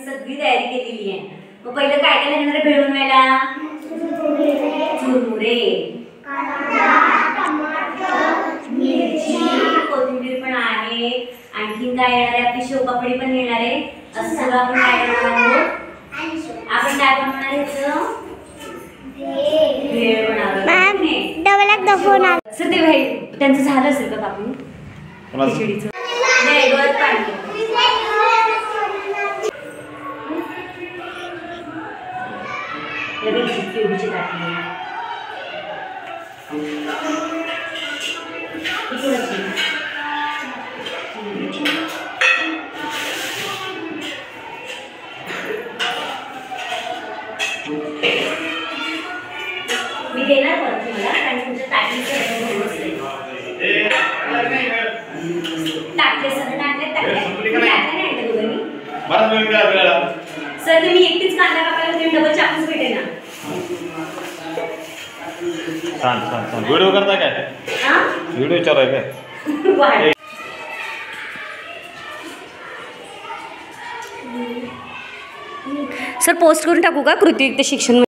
सगळी तयारी केलेली आहे. मग पहिलं काय काय लागणार आहे भेळ बनवायला? चुरमुरे, कोथिंबीर पण आहे, आणखीन काय येणार आहे? आपली शेवपापडी पण येणार आहे. असं सगळं आपण काय करणार आहोत? आपण काय बनवणार आहे? भेळ बनवणार आहे. सर ते भाई त्यांचं झालं असेल का कापून खिचडीचं? नाही गवत पाणी. एवढीची टाकली मी देणार परत तुम्हाला कारण तुमच्या टाकीचं टाकले सगळं सर तुम्ही एकटीच कांदा कापायला तुम्ही डबल चाकूच भेटे ना. छान छान छान. व्हिडिओ करता काय? व्हिडिओ विचाराय काय? सर पोस्ट करून टाकू का कृतीयुक्त शिक्षण?